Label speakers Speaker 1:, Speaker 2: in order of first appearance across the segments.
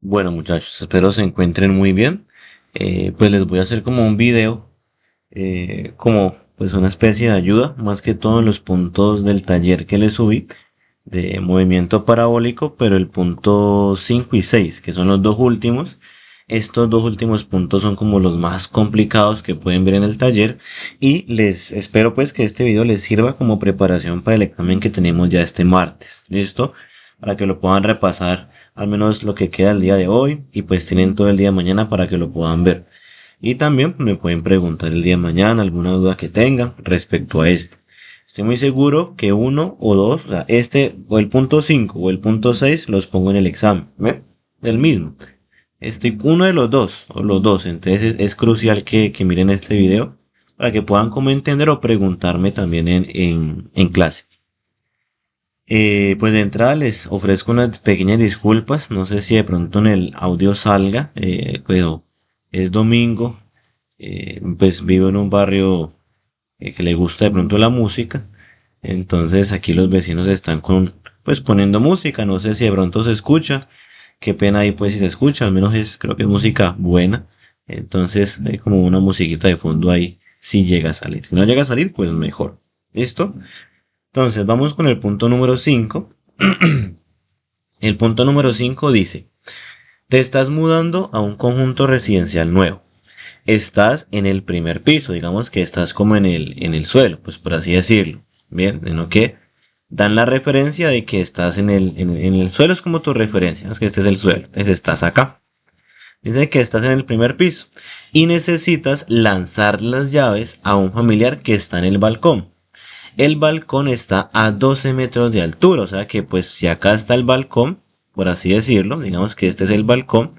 Speaker 1: Bueno muchachos, espero se encuentren muy bien. Pues les voy a hacer como un video, como pues una especie de ayuda, más que todo en los puntos del taller que les subí de movimiento parabólico, pero el punto 5 y 6 que son los dos últimos. Estos dos últimos puntos son como los más complicados que pueden ver en el taller y les espero pues que este video les sirva como preparación para el examen que tenemos ya este martes. ¿Listo? Para que lo puedan repasar al menos lo que queda el día de hoy y pues tienen todo el día de mañana para que lo puedan ver. Y también me pueden preguntar el día de mañana alguna duda que tengan respecto a este. Estoy muy seguro que uno o dos, o sea, este o el punto 5 o el punto 6 los pongo en el examen. ¿Ve? El mismo. Estoy uno de los dos o los dos. Entonces es crucial que miren este video para que puedan como entender o preguntarme también en clase. Pues de entrada les ofrezco unas pequeñas disculpas. No sé si de pronto en el audio salga, pero es domingo. Pues vivo en un barrio que le gusta de pronto la música. Entonces aquí los vecinos están pues poniendo música. No sé si de pronto se escucha. Qué pena ahí pues si se escucha. Al menos creo que es música buena. Entonces hay como una musiquita de fondo ahí. Si llega a salir. Si no llega a salir, pues mejor. ¿Listo? Entonces vamos con el punto número 5. El punto número 5 dice, te estás mudando a un conjunto residencial nuevo. Estás en el primer piso, digamos que estás como en el suelo, pues por así decirlo. Bien, en lo que dan la referencia de que estás en el suelo, es como tu referencia, es que este es el suelo, entonces estás acá. Dice que estás en el primer piso y necesitas lanzar las llaves a un familiar que está en el balcón. El balcón está a 12 metros de altura, o sea que pues si acá está el balcón, por así decirlo, digamos que este es el balcón,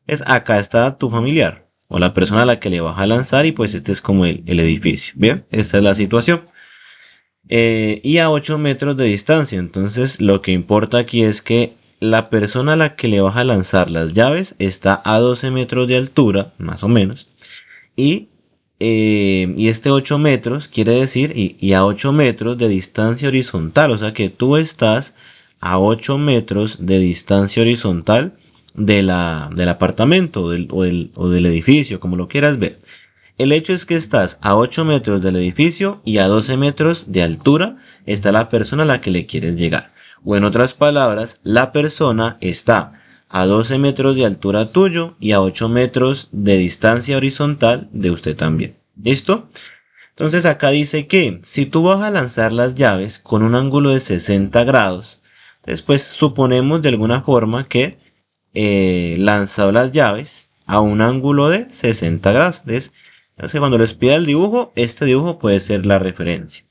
Speaker 1: es acá está tu familiar o la persona a la que le vas a lanzar y pues este es como el edificio. Bien, esta es la situación. Y a 8 metros de distancia, entonces lo que importa aquí es que la persona a la que le vas a lanzar las llaves está a 12 metros de altura, más o menos, y este 8 metros quiere decir, y a 8 metros de distancia horizontal, o sea que tú estás a 8 metros de distancia horizontal del apartamento o del edificio, como lo quieras ver. El hecho es que estás a 8 metros del edificio y a 12 metros de altura está la persona a la que le quieres llegar. O en otras palabras, la persona está a 12 metros de altura tuyo y a 8 metros de distancia horizontal de usted también. ¿Listo? Entonces acá dice que si tú vas a lanzar las llaves con un ángulo de 60 grados, después suponemos de alguna forma que lanzado las llaves a un ángulo de 60 grados. Entonces cuando les pida el dibujo, este dibujo puede ser la referencia.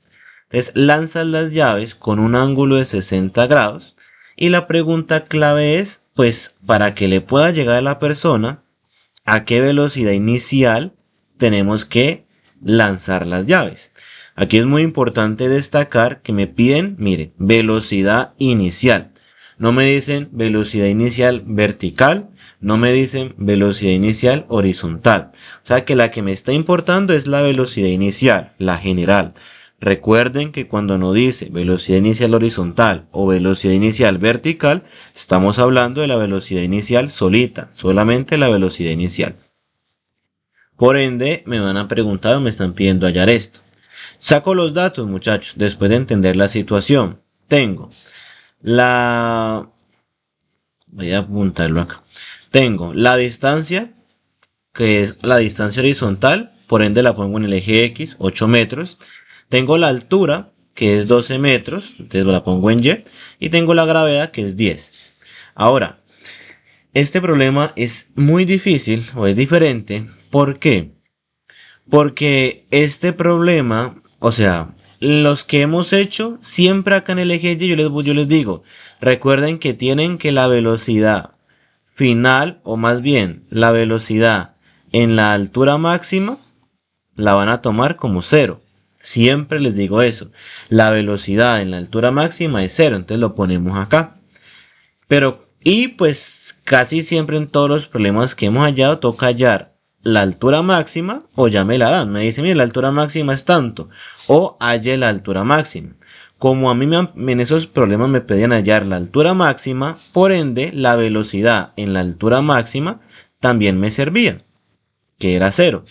Speaker 1: Entonces lanzas las llaves con un ángulo de 60 grados y la pregunta clave es, pues, para que le pueda llegar a la persona, ¿a qué velocidad inicial tenemos que lanzar las llaves? Aquí es muy importante destacar que me piden, mire, velocidad inicial. No me dicen velocidad inicial vertical, no me dicen velocidad inicial horizontal. O sea que la que me está importando es la velocidad inicial, la general. Recuerden que cuando no dice velocidad inicial horizontal o velocidad inicial vertical, estamos hablando de la velocidad inicial solita, solamente la velocidad inicial. Por ende, me van a preguntar o me están pidiendo hallar esto. Saco los datos, muchachos, después de entender la situación. Tengo la... Voy a apuntarlo acá. Tengo la distancia, que es la distancia horizontal, por ende la pongo en el eje X, 8 metros. Tengo la altura, que es 12 metros, entonces la pongo en Y. Y tengo la gravedad, que es 10. Ahora, este problema es muy difícil o es diferente. ¿Por qué? Porque este problema, o sea, los que hemos hecho, siempre acá en el eje Y yo les digo, recuerden que tienen que la velocidad final, o más bien la velocidad en la altura máxima, la van a tomar como cero. Siempre les digo eso. La velocidad en la altura máxima es cero, entonces lo ponemos acá. Y pues casi siempre en todos los problemas que hemos hallado toca hallar la altura máxima o ya me la dan. Me dicen, mire, la altura máxima es tanto. O halle la altura máxima. Como a mí en esos problemas me pedían hallar la altura máxima, por ende la velocidad en la altura máxima también me servía, que era cero.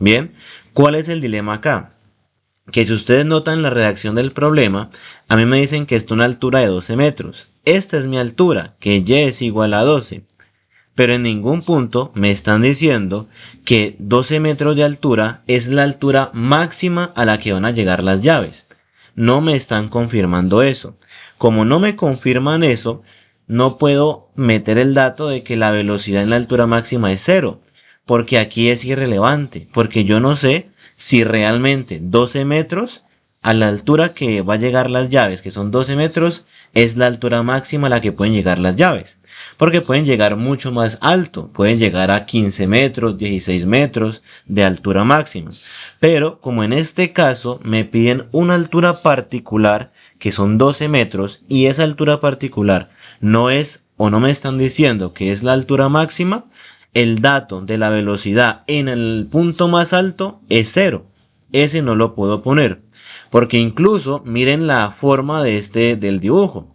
Speaker 1: Bien, ¿cuál es el dilema acá? Que si ustedes notan la redacción del problema, a mí me dicen que está a una altura de 12 metros. Esta es mi altura, que y es igual a 12. Pero en ningún punto me están diciendo que 12 metros de altura es la altura máxima a la que van a llegar las llaves. No me están confirmando eso. Como no me confirman eso, no puedo meter el dato de que la velocidad en la altura máxima es cero, porque aquí es irrelevante, porque yo no sé si realmente 12 metros a la altura que va a llegar las llaves, que son 12 metros, es la altura máxima a la que pueden llegar las llaves. Porque pueden llegar mucho más alto, pueden llegar a 15 metros, 16 metros de altura máxima. Pero como en este caso me piden una altura particular, que son 12 metros, y esa altura particular no es o no me están diciendo que es la altura máxima, el dato de la velocidad en el punto más alto es cero. Ese no lo puedo poner. Porque incluso miren la forma del dibujo.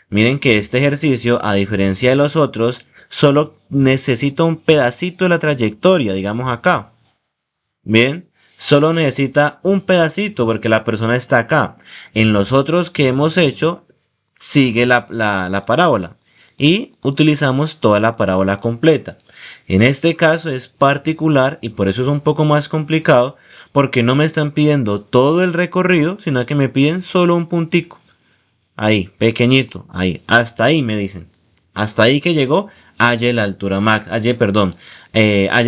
Speaker 1: Miren que este ejercicio, a diferencia de los otros, solo necesita un pedacito de la trayectoria, digamos acá. Bien, solo necesita un pedacito porque la persona está acá. En los otros que hemos hecho, sigue la parábola y utilizamos toda la parábola completa. En este caso es particular y por eso es un poco más complicado porque no me están pidiendo todo el recorrido, sino que me piden solo un puntico. Ahí, pequeñito, ahí, hasta ahí me dicen. Hasta ahí que llegó, halle la altura max, halle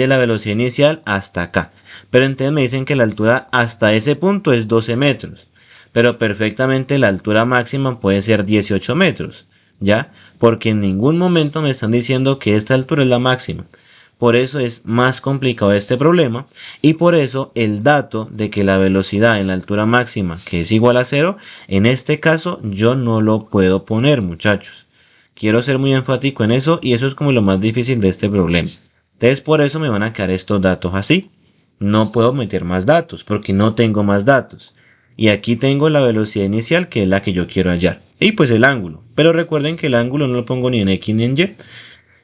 Speaker 1: la velocidad inicial hasta acá. Pero entonces me dicen que la altura hasta ese punto es 12 metros. Pero perfectamente la altura máxima puede ser 18 metros, ¿ya? Porque en ningún momento me están diciendo que esta altura es la máxima. Por eso es más complicado este problema y por eso el dato de que la velocidad en la altura máxima, que es igual a cero, en este caso yo no lo puedo poner, muchachos. Quiero ser muy enfático en eso y eso es como lo más difícil de este problema. Entonces por eso me van a quedar estos datos así. No puedo meter más datos porque no tengo más datos. Y aquí tengo la velocidad inicial que es la que yo quiero hallar. Y pues el ángulo. Pero recuerden que el ángulo no lo pongo ni en X ni en Y.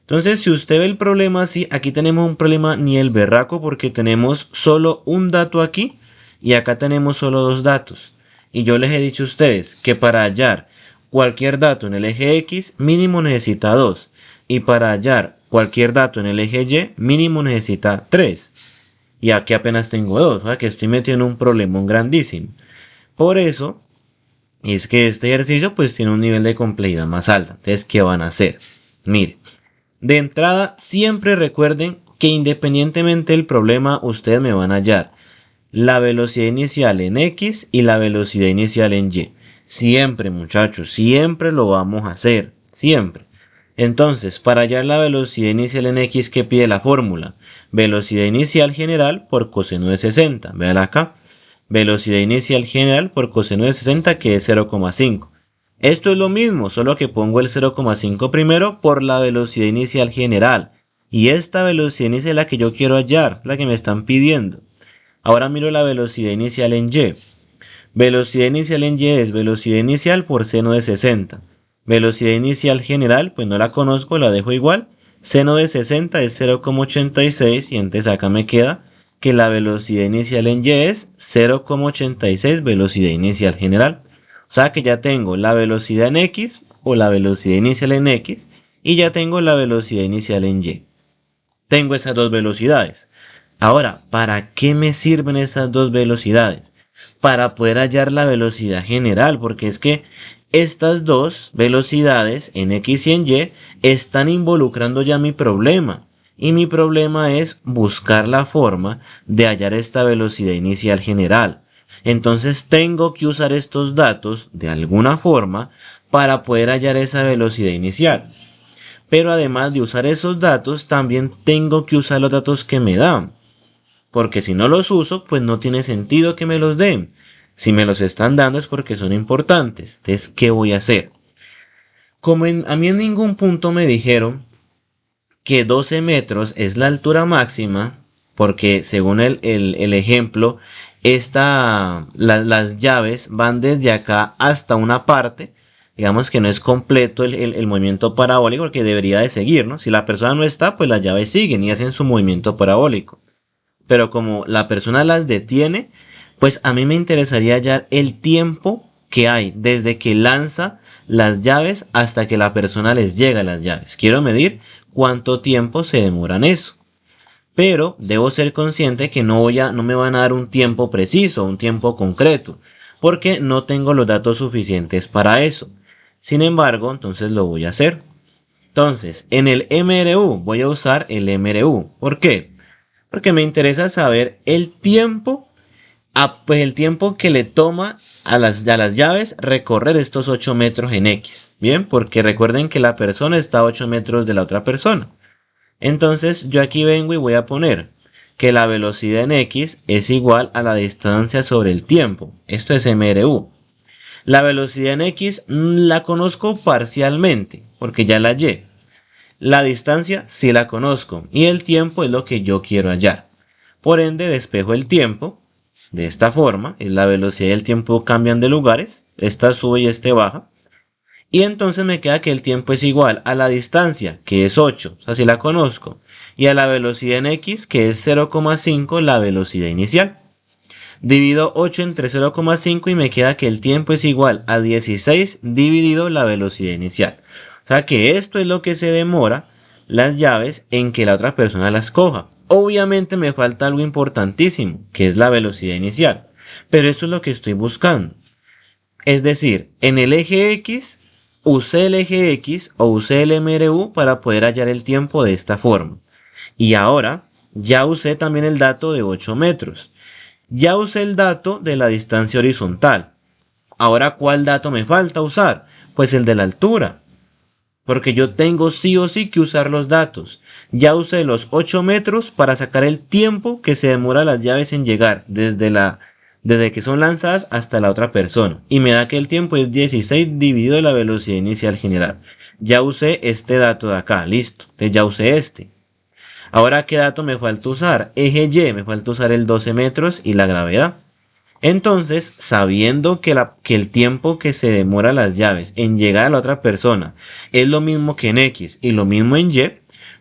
Speaker 1: Entonces, si usted ve el problema así, aquí tenemos un problema ni el berraco porque tenemos solo un dato aquí y acá tenemos solo dos datos. Y yo les he dicho a ustedes que para hallar cualquier dato en el eje X, mínimo necesita 2. Y para hallar cualquier dato en el eje Y, mínimo necesita 3. Y aquí apenas tengo 2, o sea que estoy metido en un problemón grandísimo. Por eso es que este ejercicio pues tiene un nivel de complejidad más alto. Entonces, ¿qué van a hacer? Miren. De entrada, siempre recuerden que independientemente del problema, ustedes me van a hallar la velocidad inicial en X y la velocidad inicial en Y. Siempre, muchachos, siempre lo vamos a hacer. Siempre. Entonces, para hallar la velocidad inicial en X, ¿qué pide la fórmula? Velocidad inicial general por coseno de 60. Vean acá. Velocidad inicial general por coseno de 60, que es 0,5. Esto es lo mismo, solo que pongo el 0,5 primero por la velocidad inicial general. Y esta velocidad inicial es la que yo quiero hallar, la que me están pidiendo. Ahora miro la velocidad inicial en Y. Velocidad inicial en Y es velocidad inicial por seno de 60. Velocidad inicial general, pues no la conozco, la dejo igual. Seno de 60 es 0,86 y entonces acá me queda que la velocidad inicial en Y es 0,86 velocidad inicial general. O sea que ya tengo la velocidad en X o la velocidad inicial en X y ya tengo la velocidad inicial en Y. Tengo esas dos velocidades. Ahora, ¿para qué me sirven esas dos velocidades? Para poder hallar la velocidad general, porque es que estas dos velocidades en X y en Y están involucrando ya mi problema. Y mi problema es buscar la forma de hallar esta velocidad inicial general. Entonces tengo que usar estos datos de alguna forma para poder hallar esa velocidad inicial. Pero además de usar esos datos, también tengo que usar los datos que me dan. Porque si no los uso, pues no tiene sentido que me los den. Si me los están dando es porque son importantes. Entonces, ¿qué voy a hacer? Como a mí en ningún punto me dijeron que 12 metros es la altura máxima, porque según el ejemplo, las llaves van desde acá hasta una parte. Digamos que no es completo el movimiento parabólico porque debería de seguir, ¿no? Si la persona no está, pues las llaves siguen y hacen su movimiento parabólico. Pero como la persona las detiene, pues a mí me interesaría hallar el tiempo que hay desde que lanza las llaves hasta que la persona les llega a las llaves. Quiero medir cuánto tiempo se demoran eso. Pero debo ser consciente que no me van a dar un tiempo preciso, un tiempo concreto, porque no tengo los datos suficientes para eso. Sin embargo, entonces lo voy a hacer. Entonces, en el MRU voy a usar el MRU. ¿Por qué? Porque me interesa saber el tiempo, pues el tiempo que le toma a las llaves recorrer estos 8 metros en X. Bien, porque recuerden que la persona está a 8 metros de la otra persona. Entonces yo aquí vengo y voy a poner que la velocidad en X es igual a la distancia sobre el tiempo. Esto es MRU. La velocidad en X la conozco parcialmente, porque ya la hallé. La distancia sí la conozco y el tiempo es lo que yo quiero hallar. Por ende, despejo el tiempo de esta forma. La velocidad y el tiempo cambian de lugares. Esta sube y esta baja. Y entonces me queda que el tiempo es igual a la distancia, que es 8, o sea, si la conozco, y a la velocidad en X, que es 0,5 la velocidad inicial. Divido 8 entre 0,5 y me queda que el tiempo es igual a 16 dividido la velocidad inicial. O sea que esto es lo que se demora las llaves en que la otra persona las coja. Obviamente me falta algo importantísimo, que es la velocidad inicial. Pero eso es lo que estoy buscando. Es decir, en el eje X, usé el eje X o usé el MRU para poder hallar el tiempo de esta forma. Y ahora ya usé también el dato de 8 metros. Ya usé el dato de la distancia horizontal. Ahora, ¿cuál dato me falta usar? Pues el de la altura. Porque yo tengo sí o sí que usar los datos. Ya usé los 8 metros para sacar el tiempo que se demora las llaves en llegar desde que son lanzadas hasta la otra persona. Y me da que el tiempo es 16 dividido la velocidad inicial general. Ya usé este dato de acá, listo. Entonces ya usé este. Ahora, ¿qué dato me falta usar? Eje Y, me falta usar el 12 metros y la gravedad. Entonces, sabiendo que el tiempo que se demora las llaves en llegar a la otra persona es lo mismo que en X y lo mismo en Y,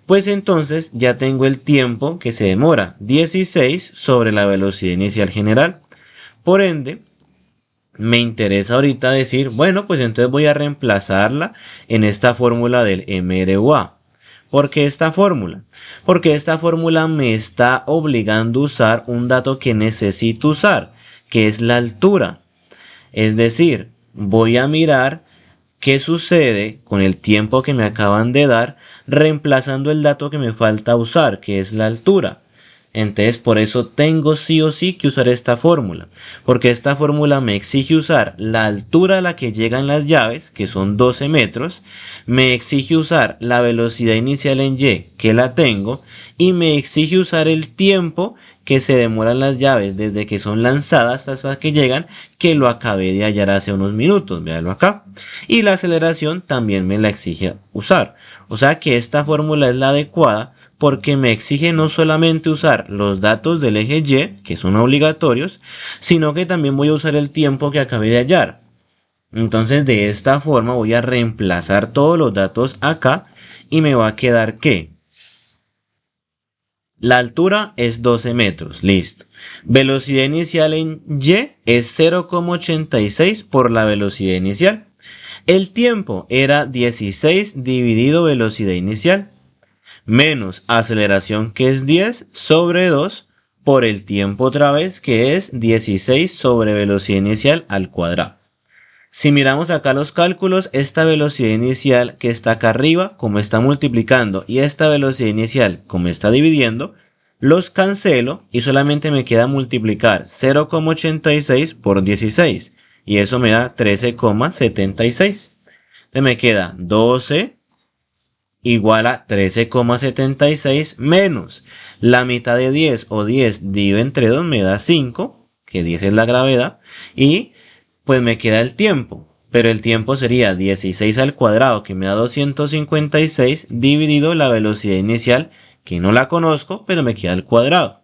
Speaker 1: pues entonces ya tengo el tiempo que se demora, 16 sobre la velocidad inicial general. Por ende, me interesa ahorita decir, bueno, pues entonces voy a reemplazarla en esta fórmula del MRUA. ¿Por qué esta fórmula? Porque esta fórmula me está obligando a usar un dato que necesito usar, que es la altura. Es decir, voy a mirar qué sucede con el tiempo que me acaban de dar, reemplazando el dato que me falta usar, que es la altura. Entonces, por eso tengo sí o sí que usar esta fórmula, porque esta fórmula me exige usar la altura a la que llegan las llaves, que son 12 metros, me exige usar la velocidad inicial en Y, que la tengo, y me exige usar el tiempo que se demoran las llaves desde que son lanzadas hasta que llegan, que lo acabé de hallar hace unos minutos, véanlo acá. Y la aceleración también me la exige usar. O sea que esta fórmula es la adecuada porque me exige no solamente usar los datos del eje Y, que son obligatorios, sino que también voy a usar el tiempo que acabé de hallar. Entonces de esta forma voy a reemplazar todos los datos acá y me va a quedar que la altura es 12 metros, listo. Velocidad inicial en Y es 0,86 por la velocidad inicial. El tiempo era 16 dividido velocidad inicial, menos aceleración que es 10 sobre 2 por el tiempo otra vez que es 16 sobre velocidad inicial al cuadrado. Si miramos acá los cálculos, esta velocidad inicial que está acá arriba, como está multiplicando, y esta velocidad inicial, como está dividiendo, los cancelo y solamente me queda multiplicar 0,86 por 16. Y eso me da 13,76. Entonces me queda 12 igual a 13,76 menos la mitad de 10 o 10 dividido entre 2 me da 5, que 10 es la gravedad, y pues me queda el tiempo, pero el tiempo sería 16 al cuadrado, que me da 256, dividido la velocidad inicial, que no la conozco, pero me queda al cuadrado.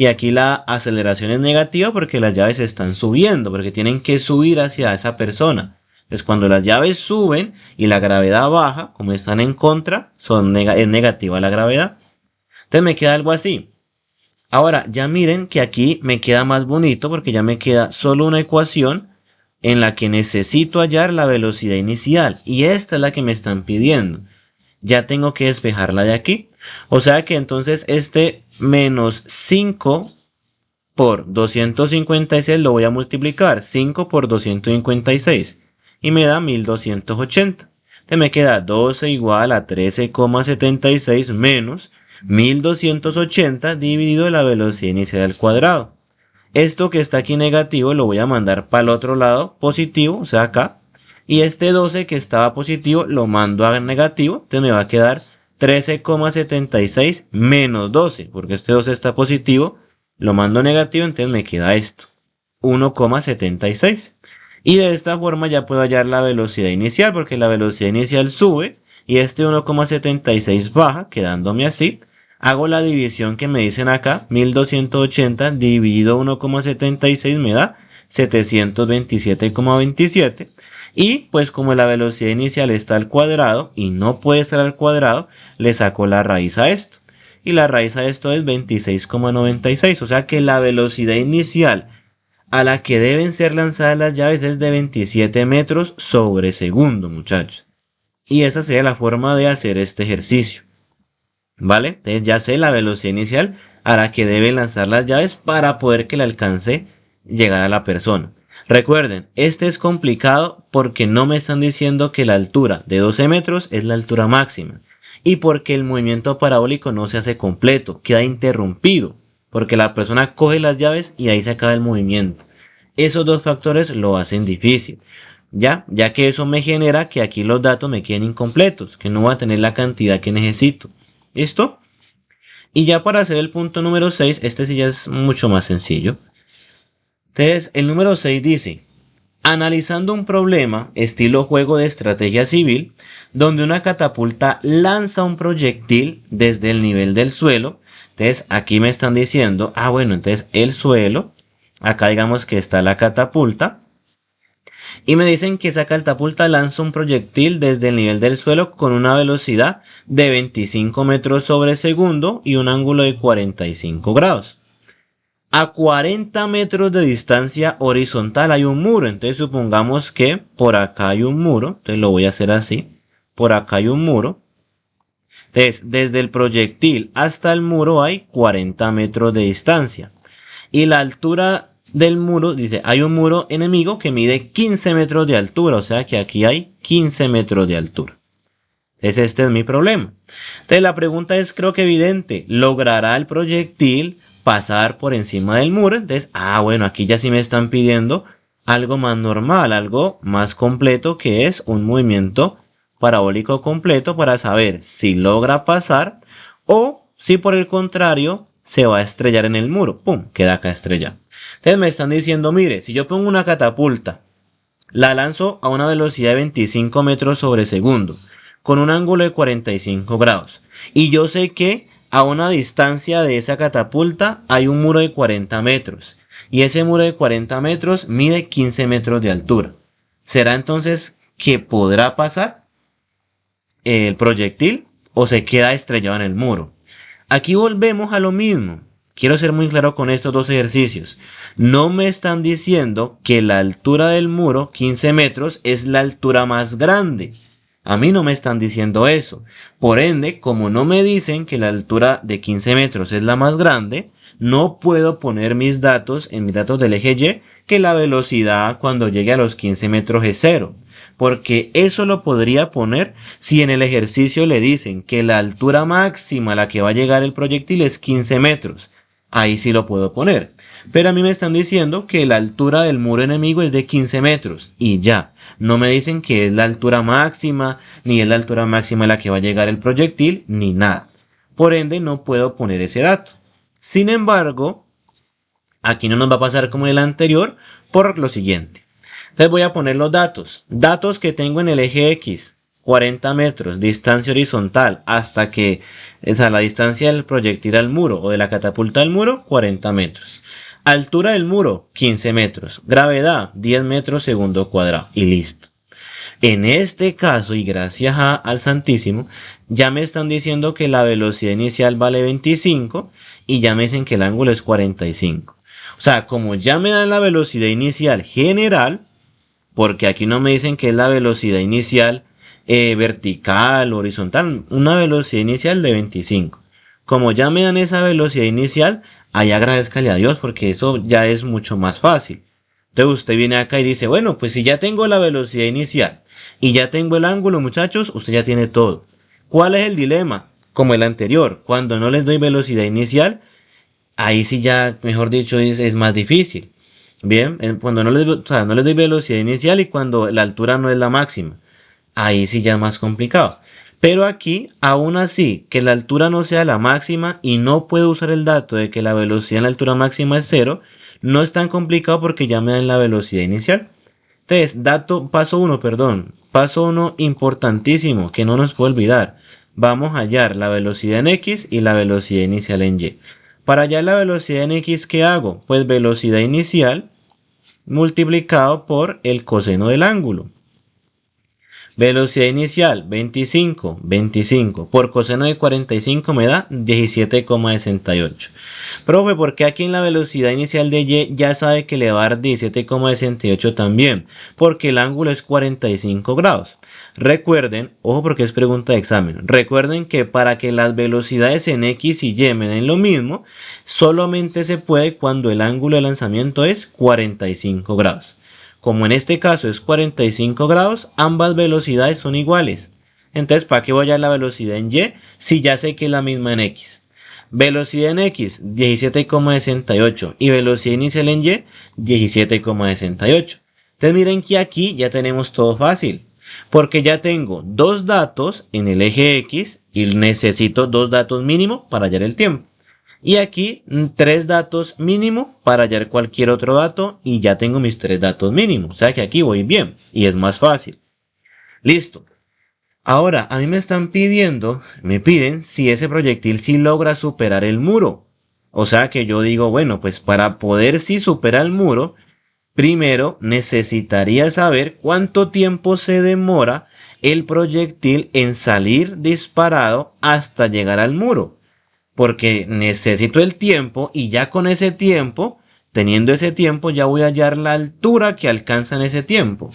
Speaker 1: Y aquí la aceleración es negativa porque las llaves están subiendo, porque tienen que subir hacia esa persona. Entonces cuando las llaves suben y la gravedad baja, como están en contra, es negativa la gravedad. Entonces me queda algo así. Ahora ya miren que aquí me queda más bonito porque ya me queda solo una ecuación en la que necesito hallar la velocidad inicial. Y esta es la que me están pidiendo. Ya tengo que despejarla de aquí. O sea que entonces este menos 5 por 256 lo voy a multiplicar. 5 por 256. Y me da 1280. Entonces me queda 12 igual a 13,76 menos 1280 dividido la velocidad inicial al cuadrado. Esto que está aquí negativo lo voy a mandar para el otro lado positivo, o sea acá. Y este 12 que estaba positivo lo mando a negativo. Entonces me va a quedar 13,76 menos 12. Porque este 12 está positivo. Lo mando negativo, entonces me queda esto. 1,76. Y de esta forma ya puedo hallar la velocidad inicial. Porque la velocidad inicial sube. Y este 1,76 baja, quedándome así. Hago la división que me dicen acá, 1280 dividido 1,76 me da 727,27. Y pues como la velocidad inicial está al cuadrado y no puede estar al cuadrado, le saco la raíz a esto. Y la raíz a esto es 26,96. O sea que la velocidad inicial a la que deben ser lanzadas las llaves es de 27 metros sobre segundo, muchachos. Y esa sería la forma de hacer este ejercicio. ¿Vale? Entonces ya sé la velocidad inicial a la que deben lanzar las llaves para poder que le alcance llegar a la persona. Recuerden, este es complicado porque no me están diciendo que la altura de 12 metros es la altura máxima. Y porque el movimiento parabólico no se hace completo, queda interrumpido. Porque la persona coge las llaves y ahí se acaba el movimiento. Esos dos factores lo hacen difícil. Ya que eso me genera que aquí los datos me queden incompletos, que no voy a tener la cantidad que necesito. ¿Listo? Y ya para hacer el punto número 6, este sí ya es mucho más sencillo. Entonces, el número 6 dice, analizando un problema estilo juego de estrategia civil, donde una catapulta lanza un proyectil desde el nivel del suelo. Entonces, aquí me están diciendo, bueno, entonces el suelo, acá digamos que está la catapulta. Y me dicen que esa catapulta lanza un proyectil desde el nivel del suelo con una velocidad de 25 metros sobre segundo y un ángulo de 45 grados. A 40 metros de distancia horizontal hay un muro. Entonces supongamos que por acá hay un muro. Entonces lo voy a hacer así. Por acá hay un muro. Entonces desde el proyectil hasta el muro hay 40 metros de distancia. Y la altura del muro, dice, hay un muro enemigo que mide 15 metros de altura, o sea que aquí hay 15 metros de altura. Entonces este es mi problema. Entonces la pregunta es, creo que evidente, ¿logrará el proyectil pasar por encima del muro? Entonces, bueno, aquí ya sí me están pidiendo algo más normal, algo más completo, que es un movimiento parabólico completo para saber si logra pasar o si por el contrario se va a estrellar en el muro. ¡Pum! Queda acá estrellado. Entonces me están diciendo, mire, si yo pongo una catapulta, la lanzo a una velocidad de 25 metros sobre segundo, con un ángulo de 45 grados. Y yo sé que a una distancia de esa catapulta hay un muro de 40 metros. Y ese muro de 40 metros mide 15 metros de altura. ¿Será entonces que podrá pasar el proyectil o se queda estrellado en el muro? Aquí volvemos a lo mismo. Quiero ser muy claro con estos dos ejercicios. No me están diciendo que la altura del muro, 15 metros, es la altura más grande. A mí no me están diciendo eso. Por ende, como no me dicen que la altura de 15 metros es la más grande, no puedo poner mis datos en mis datos del eje Y que la velocidad cuando llegue a los 15 metros es 0. Porque eso lo podría poner si en el ejercicio le dicen que la altura máxima a la que va a llegar el proyectil es 15 metros. Ahí sí lo puedo poner. Pero a mí me están diciendo que la altura del muro enemigo es de 15 metros. Y ya. No me dicen que es la altura máxima, ni es la altura máxima a la que va a llegar el proyectil, ni nada. Por ende, no puedo poner ese dato. Sin embargo, aquí no nos va a pasar como en el anterior, por lo siguiente. Entonces voy a poner los datos. Datos que tengo en el eje X. 40 metros, distancia horizontal, hasta que, o sea, la distancia del proyectil al muro o de la catapulta al muro, 40 metros. Altura del muro, 15 metros. Gravedad, 10 metros segundo cuadrado. Y listo. En este caso, y gracias al Santísimo, ya me están diciendo que la velocidad inicial vale 25 y ya me dicen que el ángulo es 45. O sea, como ya me dan la velocidad inicial general, porque aquí no me dicen que es la velocidad inicial vertical, horizontal, una velocidad inicial de 25. Como ya me dan esa velocidad inicial, ahí agradezcale a Dios porque eso ya es mucho más fácil. Entonces usted viene acá y dice, bueno, pues si ya tengo la velocidad inicial y ya tengo el ángulo, muchachos, usted ya tiene todo. ¿Cuál es el dilema? Como el anterior, cuando no les doy velocidad inicial, ahí sí ya, mejor dicho, es más difícil. Bien, cuando no les doy velocidad inicial y cuando la altura no es la máxima, ahí sí ya es más complicado. Pero aquí, aún así, que la altura no sea la máxima y no puedo usar el dato de que la velocidad en la altura máxima es cero, no es tan complicado porque ya me dan la velocidad inicial. Entonces, paso 1 importantísimo que no nos puede olvidar. Vamos a hallar la velocidad en X y la velocidad inicial en Y. Para hallar la velocidad en X, ¿qué hago? Pues velocidad inicial multiplicado por el coseno del ángulo. Velocidad inicial 25 por coseno de 45 me da 17,68. Profe, ¿por qué aquí en la velocidad inicial de Y ya sabe que le va a dar 17,68 también? Porque el ángulo es 45 grados. Recuerden, ojo porque es pregunta de examen, recuerden que para que las velocidades en X y Y me den lo mismo, solamente se puede cuando el ángulo de lanzamiento es 45 grados. Como en este caso es 45 grados, ambas velocidades son iguales. Entonces, ¿para qué voy a hallar la velocidad en Y si ya sé que es la misma en X? Velocidad en X, 17,68 y velocidad inicial en Y, 17,68. Entonces miren que aquí ya tenemos todo fácil, porque ya tengo dos datos en el eje X y necesito dos datos mínimo para hallar el tiempo. Y aquí 3 datos mínimo para hallar cualquier otro dato y ya tengo mis 3 datos mínimos. O sea que aquí voy bien y es más fácil. Listo. Ahora, a mí me piden si ese proyectil sí logra superar el muro. O sea que yo digo, bueno, pues para poder sí superar el muro, primero necesitaría saber cuánto tiempo se demora el proyectil en salir disparado hasta llegar al muro. Porque necesito el tiempo y ya con ese tiempo, teniendo ese tiempo, ya voy a hallar la altura que alcanza en ese tiempo.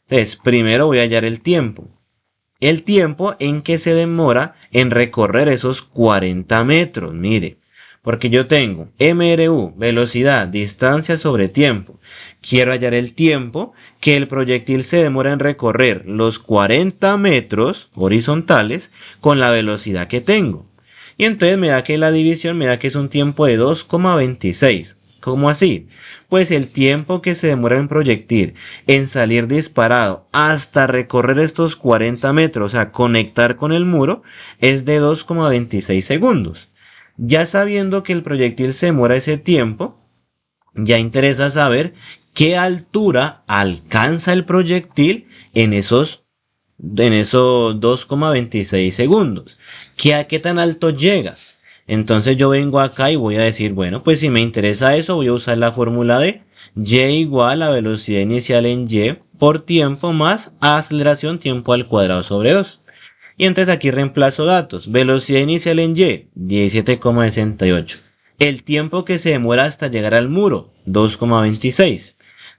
Speaker 1: Entonces, primero voy a hallar el tiempo. El tiempo en que se demora en recorrer esos 40 metros. Mire, porque yo tengo MRU, velocidad, distancia sobre tiempo. Quiero hallar el tiempo que el proyectil se demora en recorrer los 40 metros horizontales con la velocidad que tengo. Y entonces me da que la división me da que es un tiempo de 2,26. ¿Cómo así? Pues el tiempo que se demora en proyectil en salir disparado hasta recorrer estos 40 metros, o sea, conectar con el muro, es de 2,26 segundos. Ya sabiendo que el proyectil se demora ese tiempo, ya interesa saber qué altura alcanza el proyectil en esos 2,26 segundos. ¿A qué tan alto llega? Entonces yo vengo acá y voy a decir, bueno, pues si me interesa eso, voy a usar la fórmula de Y igual a velocidad inicial en Y por tiempo más aceleración tiempo al cuadrado sobre 2. Y entonces aquí reemplazo datos. Velocidad inicial en Y, 17,68. El tiempo que se demora hasta llegar al muro, 2,26.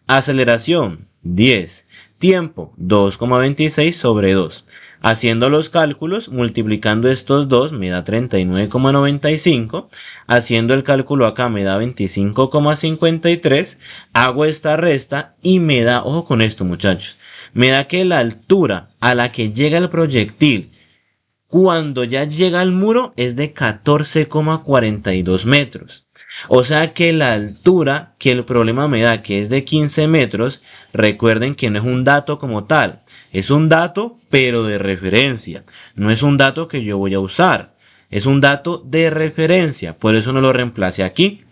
Speaker 1: Aceleración, 10. Tiempo, 2,26 sobre 2. Haciendo los cálculos, multiplicando estos dos, me da 39,95. Haciendo el cálculo acá, me da 25,53. Hago esta resta y me da, ojo con esto muchachos, me da que la altura a la que llega el proyectil cuando ya llega al muro es de 14,42 metros. O sea que la altura que el problema me da, que es de 15 metros, recuerden que no es un dato como tal. Es un dato, pero de referencia. No es un dato que yo voy a usar. Es un dato de referencia. Por eso no lo reemplace aquí.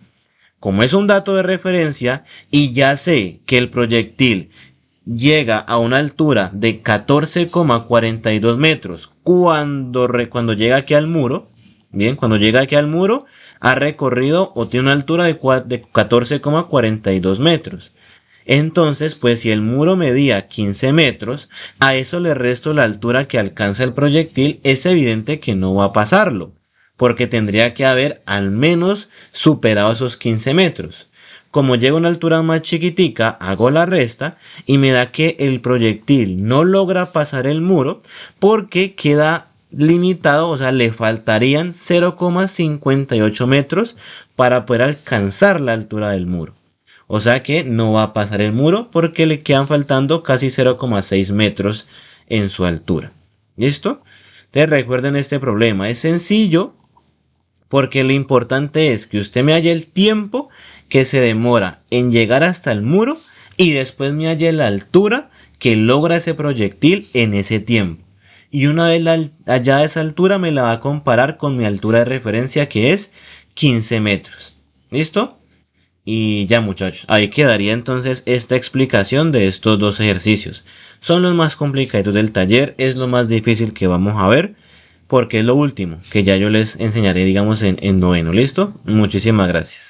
Speaker 1: Como es un dato de referencia y ya sé que el proyectil llega a una altura de 14,42 metros cuando llega aquí al muro. Bien, cuando llega aquí al muro ha recorrido o tiene una altura de 14,42 metros. Entonces, pues si el muro medía 15 metros, a eso le resto la altura que alcanza el proyectil, es evidente que no va a pasarlo, porque tendría que haber al menos superado esos 15 metros. Como llega a una altura más chiquitica, hago la resta y me da que el proyectil no logra pasar el muro porque queda limitado, o sea, le faltarían 0,58 metros para poder alcanzar la altura del muro. O sea que no va a pasar el muro porque le quedan faltando casi 0,6 metros en su altura. ¿Listo? Te recuerden este problema. Es sencillo porque lo importante es que usted me halle el tiempo que se demora en llegar hasta el muro y después me halle la altura que logra ese proyectil en ese tiempo. Y una vez allá de esa altura me la va a comparar con mi altura de referencia que es 15 metros. ¿Listo? Y ya muchachos, ahí quedaría entonces esta explicación de estos dos ejercicios. Son los más complicados del taller, es lo más difícil que vamos a ver, porque es lo último que ya yo les enseñaré, digamos, en noveno. ¿Listo? Muchísimas gracias.